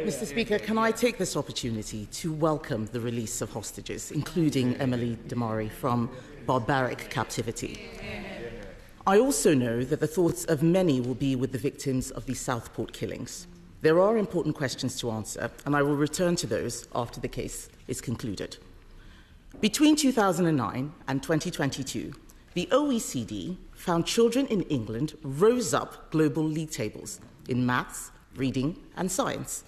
Mr. Speaker, can I take this opportunity to welcome the release of hostages, including Emily Damari, from barbaric captivity? I also know that the thoughts of many will be with the victims of the Southport killings. There are important questions to answer, and I will return to those after the case is concluded. Between 2009 and 2022, the OECD found children in England rose up global league tables in maths, reading and science.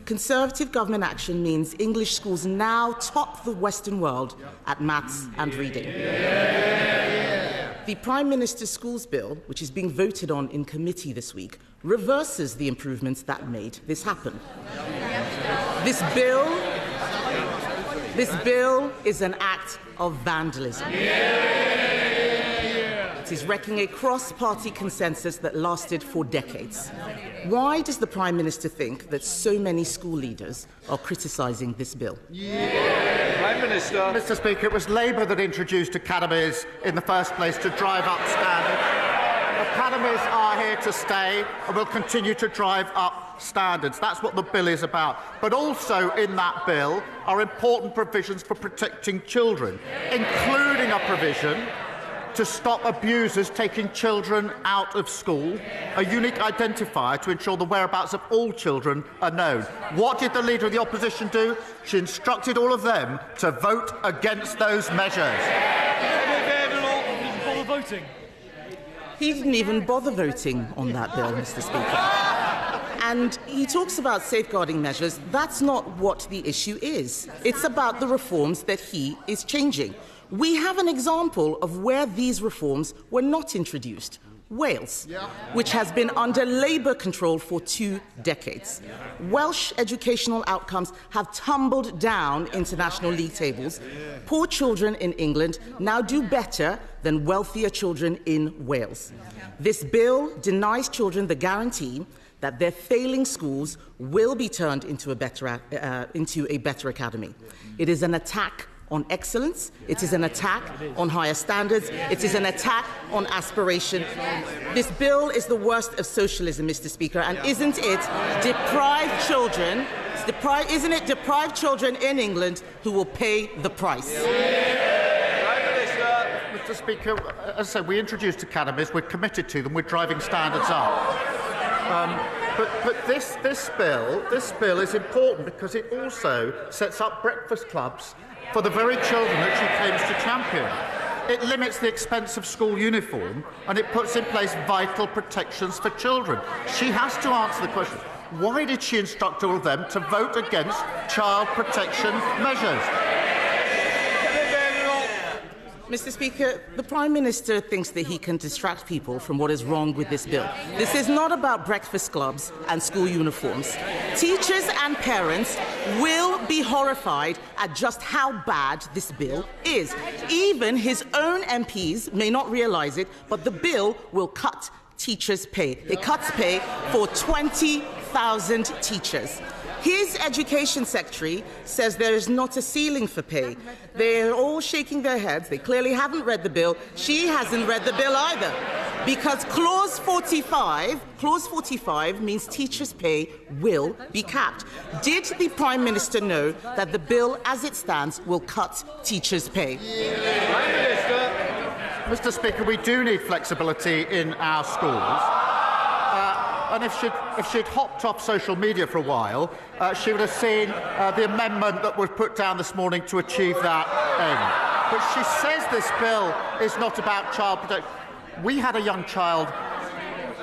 Conservative government action means English schools now top the Western world at maths and reading. The Prime Minister's Schools Bill, which is being voted on in committee this week, reverses the improvements that made this happen. This bill is an act of vandalism. It is wrecking a cross-party consensus that lasted for decades. Why does the Prime Minister think that so many school leaders are criticising this bill? Prime Minister. Mr. Speaker, it was Labour that introduced academies in the first place to drive up standards. Academies are here to stay and will continue to drive up standards. That's what the bill is about. But also in that bill are important provisions for protecting children, including a provision to stop abusers taking children out of school, a unique identifier to ensure the whereabouts of all children are known. What did the Leader of the Opposition do? She instructed all of them to vote against those measures. He didn't even bother voting on that bill, Mr. Speaker. And he talks about safeguarding measures. That's not what the issue is. It's about the reforms that he is changing. We have an example of where these reforms were not introduced. Wales, which has been under Labour control for 2 decades. Welsh educational outcomes have tumbled down international league tables. Poor children in England now do better than wealthier children in Wales. This bill denies children the guarantee that their failing schools will be turned into a better academy. It is an attack on excellence, it is an attack on higher standards, it is an attack on aspiration. This bill is the worst of socialism, Mr. Speaker, and isn't it deprived children in England who will pay the price? Mr. Speaker, as I said, we introduced academies, we're committed to them, we're driving standards up. But this bill is important because it also sets up breakfast clubs for the very children that she claims to champion. It limits the expense of school uniform and it puts in place vital protections for children. She has to answer the question, why did she instruct all of them to vote against child protection measures? Mr. Speaker, the Prime Minister thinks that he can distract people from what is wrong with this bill. This is not about breakfast clubs and school uniforms. Teachers and parents will be horrified at just how bad this bill is. Even his own MPs may not realise it, but the bill will cut teachers' pay. It cuts pay for 20,000 teachers. His Education Secretary says there is not a ceiling for pay. They're all shaking their heads. They clearly haven't read the bill. She hasn't read the bill either. Because Clause 45 means teachers' pay will be capped. Did the Prime Minister know that the bill, as it stands, will cut teachers' pay? Mr. Speaker, we do need flexibility in our schools. And if she'd hopped off social media for a while, she would have seen the amendment that was put down this morning to achieve that end. But she says this bill is not about child protection. We had a young child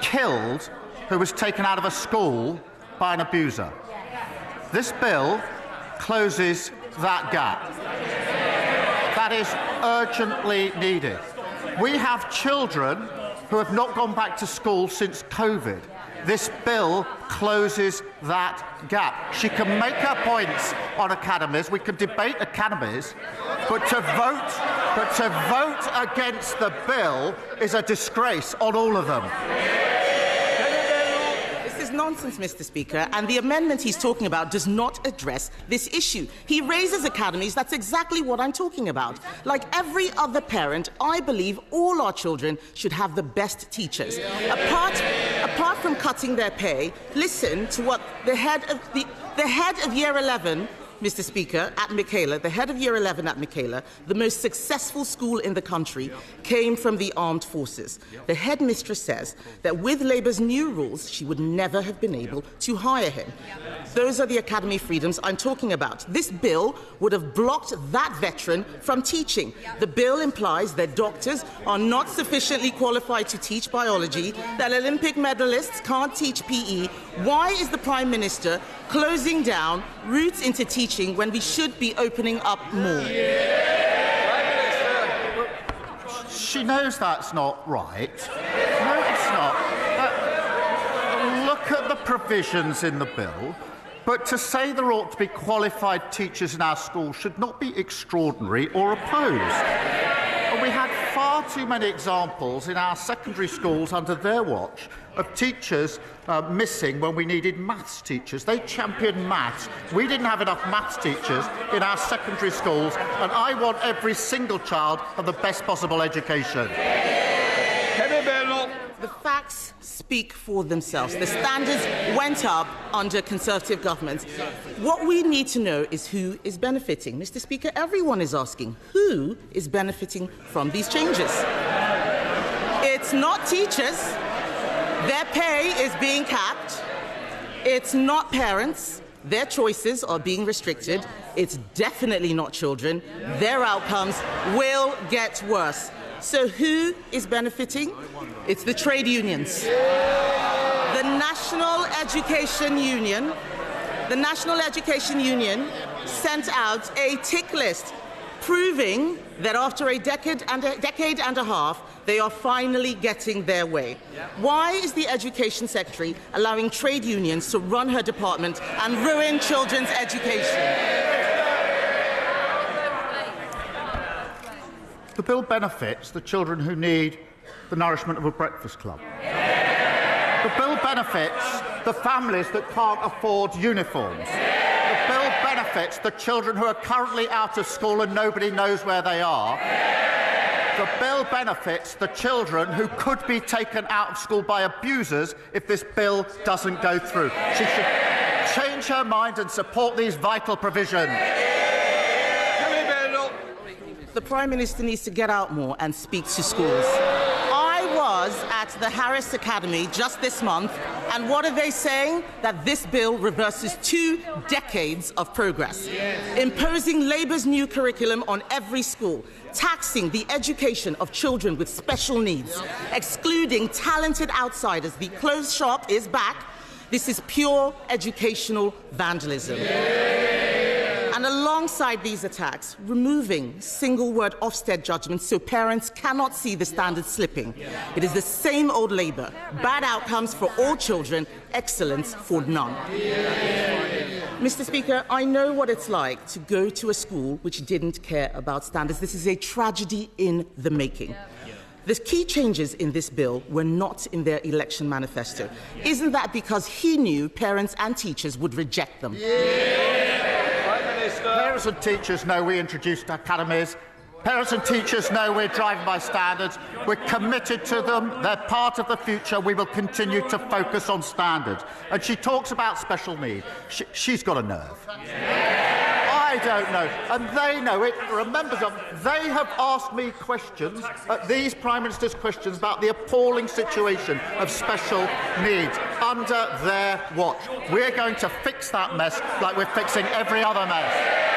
killed who was taken out of a school by an abuser. This bill closes that gap. That is urgently needed. We have children who have not gone back to school since COVID. This bill closes that gap. She can make her points on academies. We can debate academies, but to vote against the bill is a disgrace on all of them. This is nonsense. nonsense, Mr. Speaker, and the amendment he's talking about does not address this issue. He raises academies. That's exactly what I'm talking about. Like every other parent, I believe all our children should have the best teachers. Apart from cutting their pay, listen to what the head of Year 11, Mr. Speaker, at Michaela, the head of Year 11 at Michaela, the most successful school in the country, came from the armed forces. The headmistress says that with Labour's new rules, she would never have been able to hire him. Those are the academy freedoms I'm talking about. This bill would have blocked that veteran from teaching. The bill implies that doctors are not sufficiently qualified to teach biology, that Olympic medalists can't teach PE. Why is the Prime Minister closing down routes into teaching when we should be opening up more? She knows that's not right. No, it's not. Look at the provisions in the bill. But to say there ought to be qualified teachers in our schools should not be extraordinary or opposed. And we had far too many examples in our secondary schools under their watch of teachers missing when we needed maths teachers. They championed maths. We didn't have enough maths teachers in our secondary schools, and I want every single child to have the best possible education. Kemi Badenoch. The facts speak for themselves. The standards went up under Conservative governments. What we need to know is who is benefiting. Mr. Speaker, everyone is asking who is benefiting from these changes. It's not teachers. Their pay is being capped. It's not parents. Their choices are being restricted. It's definitely not children. Their outcomes will get worse. So who is benefiting? It's the trade unions. The National Education Union sent out a tick list proving that after a decade and a half, they are finally getting their way. Why is the Education Secretary allowing trade unions to run her department and ruin children's education? The bill benefits the children who need the nourishment of a breakfast club. The bill benefits the families that can't afford uniforms. The bill benefits the children who are currently out of school and nobody knows where they are. The bill benefits the children who could be taken out of school by abusers if this bill doesn't go through. She should change her mind and support these vital provisions. The Prime Minister needs to get out more and speak to schools. I was at the Harris Academy just this month, and what are they saying? That this bill reverses 2 decades of progress, imposing Labour's new curriculum on every school, taxing the education of children with special needs, excluding talented outsiders. The closed shop is back. This is pure educational vandalism. And alongside these attacks, removing single-word Ofsted judgments so parents cannot see the standards slipping. It is the same old Labour. Bad outcomes for all children, excellence for none. Mr. Speaker, I know what it's like to go to a school which didn't care about standards. This is a tragedy in the making. The key changes in this bill were not in their election manifesto. Isn't that because he knew parents and teachers would reject them? Parents and teachers know we introduced academies. Parents and teachers know we're driving by standards. We're committed to them. They're part of the future. We will continue to focus on standards. And she talks about special need. She's got a nerve. I don't know. And they know it. Remember, they have asked me questions, these Prime Minister's questions, about the appalling situation of special needs under their watch. We're going to fix that mess like we're fixing every other mess.